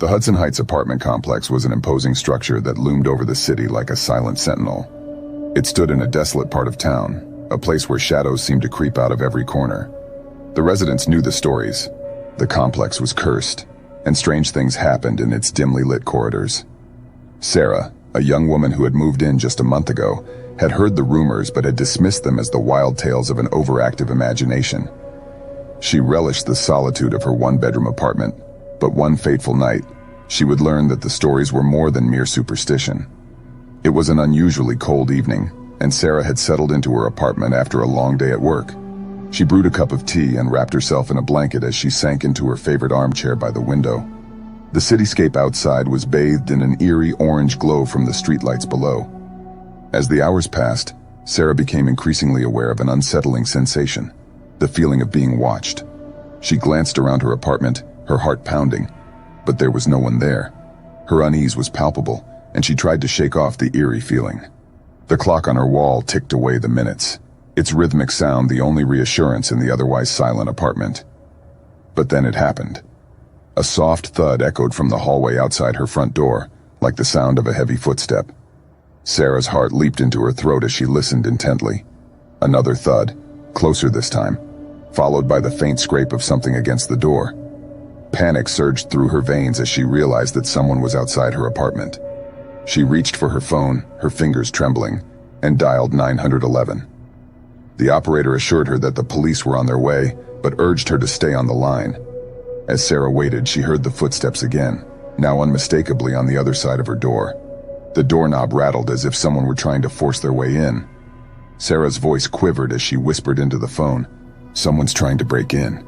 The Hudson Heights apartment complex was an imposing structure that loomed over the city like a silent sentinel. It stood in a desolate part of town, a place where shadows seemed to creep out of every corner. The residents knew the stories. The complex was cursed, and strange things happened in its dimly lit corridors. Sarah, a young woman who had moved in just a month ago, had heard the rumors but had dismissed them as the wild tales of an overactive imagination. She relished the solitude of her one-bedroom apartment, but one fateful night, she would learn that the stories were more than mere superstition. It was an unusually cold evening, and Sarah had settled into her apartment after a long day at work. She brewed a cup of tea and wrapped herself in a blanket as she sank into her favorite armchair by the window. The cityscape outside was bathed in an eerie orange glow from the streetlights below. As the hours passed, Sarah became increasingly aware of an unsettling sensation, the feeling of being watched. She glanced around her apartment, her heart pounding, but there was no one there. Her unease was palpable, and she tried to shake off the eerie feeling. The clock on her wall ticked away the minutes, its rhythmic sound the only reassurance in the otherwise silent apartment. But then it happened. A soft thud echoed from the hallway outside her front door, like the sound of a heavy footstep. Sarah's heart leaped into her throat as she listened intently. Another thud, closer this time, followed by the faint scrape of something against the door. Panic surged through her veins as she realized that someone was outside her apartment. She reached for her phone, her fingers trembling, and dialed 911. The operator assured her that the police were on their way, but urged her to stay on the line. As Sarah waited, she heard the footsteps again, now unmistakably on the other side of her door. The doorknob rattled as if someone were trying to force their way in. Sarah's voice quivered as she whispered into the phone, "Someone's trying to break in."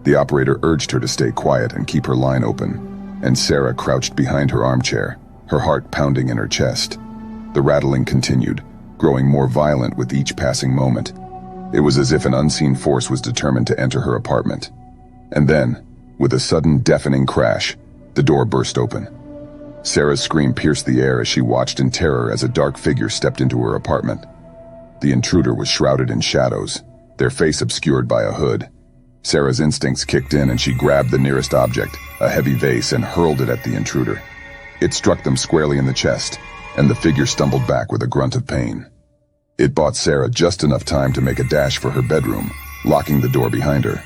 The operator urged her to stay quiet and keep her line open, and Sarah crouched behind her armchair, her heart pounding in her chest. The rattling continued, growing more violent with each passing moment. It was as if an unseen force was determined to enter her apartment. And then, with a sudden deafening crash, the door burst open. Sarah's scream pierced the air as she watched in terror as a dark figure stepped into her apartment. The intruder was shrouded in shadows, their face obscured by a hood. Sarah's instincts kicked in and she grabbed the nearest object, a heavy vase, and hurled it at the intruder. It struck them squarely in the chest, and the figure stumbled back with a grunt of pain. It bought Sarah just enough time to make a dash for her bedroom, locking the door behind her.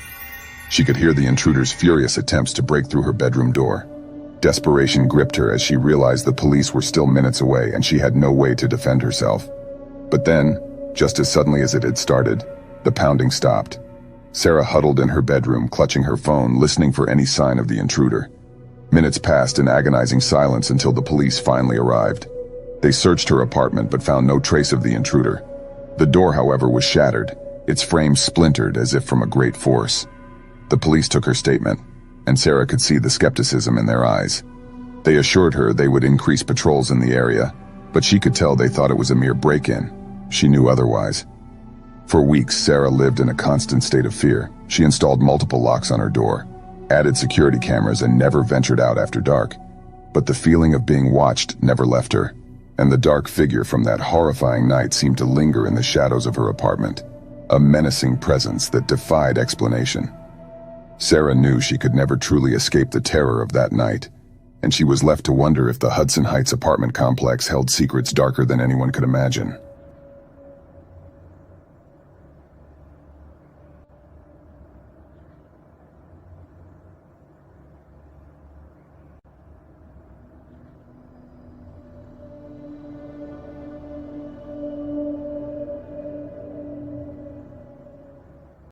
She could hear the intruder's furious attempts to break through her bedroom door. Desperation gripped her as she realized the police were still minutes away and she had no way to defend herself. But then, just as suddenly as it had started, the pounding stopped. Sarah huddled in her bedroom, clutching her phone, listening for any sign of the intruder. Minutes passed in agonizing silence until the police finally arrived. They searched her apartment but found no trace of the intruder. The door, however, was shattered, its frame splintered as if from a great force. The police took her statement, and Sarah could see the skepticism in their eyes. They assured her they would increase patrols in the area, but she could tell they thought it was a mere break-in. She knew otherwise. For weeks, Sarah lived in a constant state of fear. She installed multiple locks on her door, added security cameras, and never ventured out after dark. But the feeling of being watched never left her, and the dark figure from that horrifying night seemed to linger in the shadows of her apartment, a menacing presence that defied explanation. Sarah knew she could never truly escape the terror of that night, and she was left to wonder if the Hudson Heights apartment complex held secrets darker than anyone could imagine.